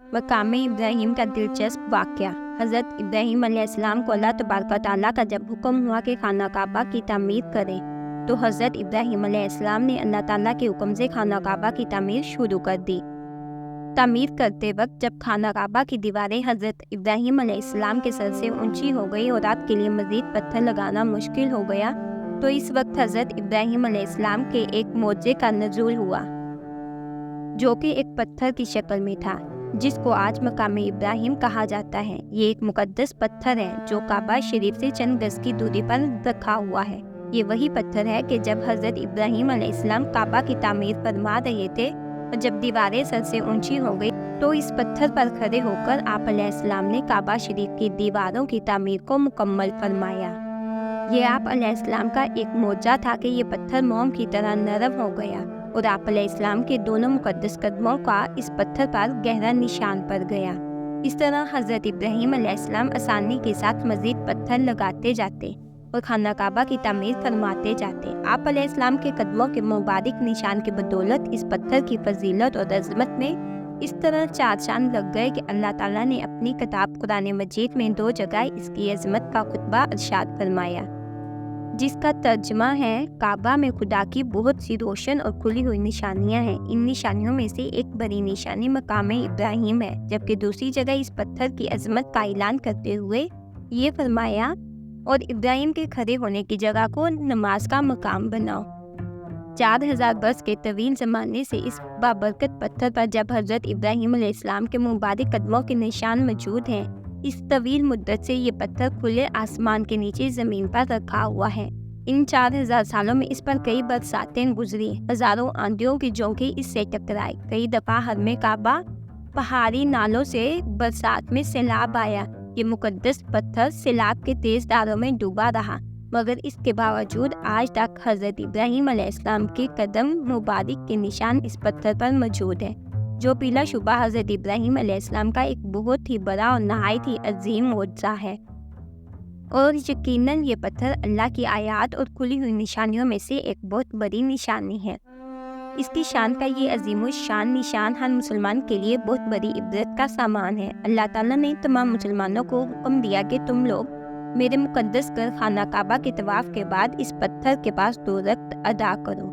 मकाम इब्राहिम का दिलचस्प वाक़या। हज़रत इब्राहिम अलैहिस्सलाम को अल्लाह तबारक व तआला का जब हुक्म हुआ कि खाना काबा की तामीर करें, तो हज़रत इब्राहिम अलैहिस्सलाम ने अल्लाह ताला के हुक्म से खाना काबा की तामीर शुरू कर दी। तामीर करते वक्त जब खाना काबा की दीवारें हज़रत इब्राहिम अलैहिस्सलाम के सर से ऊंची हो गई और रात के लिए मज़ीद पत्थर लगाना मुश्किल हो गया, तो इस वक्त हज़रत इब्राहिम अलैहिस्सलाम के एक मोजे का नज़ूल हुआ, जो कि एक पत्थर की शक्ल में था, जिसको आज मकाम इब्राहिम कहा जाता है। ये एक मुकद्दस पत्थर है जो काबा शरीफ से चंद गज की दूरी पर रखा हुआ है। ये वही पत्थर है कि जब हज़रत इब्राहिम अलैहिस्सलाम काबा की तामीर फरमा रहे थे और जब दीवारें सर से ऊंची हो गई, तो इस पत्थर पर खड़े होकर आप अलैहिस्सलाम ने काबा शरीफ की दीवारों की तामीर को मुकम्मल फरमाया। ये आप अलैहिस्सलाम का एक मोजा था कि ये पत्थर मोम की तरह नरम हो गया और आप अलैहिस्सलाम के दोनों मुकद्दस कदमों का इस पत्थर पर गहरा निशान पड़ गया। इस तरह हज़रत इब्राहिम अलैहिस्सलाम आसानी के साथ मज़ीद पत्थर लगाते जाते और खाना काबा की तामीर फरमाते जाते। आप अलैहिस्सलाम के कदमों के मुबारक निशान की बदौलत इस पत्थर की फजीलत और अज़मत में इस तरह चार चांद लग गए कि अल्लाह ताला ने अपनी किताब कुरान मजीद में 2 जगह इसकी अज़मत का खुतबा इरशाद फरमाया, जिसका तर्जुमा है, काबा में खुदा की बहुत सी रोशन और खुली हुई निशानियां हैं। इन निशानियों में से एक बड़ी निशानी मकाम इब्राहिम है, जबकि दूसरी जगह इस पत्थर की अजमत का ऐलान करते हुए ये फरमाया, और इब्राहिम के खड़े होने की जगह को नमाज का मकाम बनाओ। 4000 बरस के तवील ज़माने से इस बाबरकत पत्थर पर जब हज़रत इब्राहिम अलैहिस्सलाम के मुबारक कदमों के निशान मौजूद हैं, इस तवील मुद्दत से ये पत्थर खुले आसमान के नीचे ज़मीन पर रखा हुआ है। इन 4000 सालों में इस पर कई बरसातें गुजरी, हज़ारों आंधियों की झोंके इससे टकराई। कई दफ़ा हरमे काबा पहाड़ी नालों से बरसात में सैलाब आया। ये मुकद्दस पत्थर सैलाब के तेज़ धारों में डूबा रहा, मगर इसके बावजूद आज तक हज़रत इब्राहिम अलैहिस्सलाम के कदम मुबारक के निशान इस पत्थर पर मौजूद है, जो बिला शुबा हज़रत इब्राहिम अलैहिस्सलाम का एक बहुत ही बड़ा और नहायत ही अजीम मोअज़्ज़ा है। और यकीनन ये पत्थर अल्लाह की आयात और खुली हुई निशानियों में से एक बहुत बड़ी निशानी है। इसकी शान का ये अजीम शान निशान हर मुसलमान के लिए बहुत बड़ी इब्रत का सामान है। अल्लाह ताला ने तमाम मुसलमानों को हुक्म दिया कि तुम लोग मेरे मुकद्दस घर खाना काबा के तवाफ़ के बाद इस पत्थर के पास 2 रकअत अदा करो।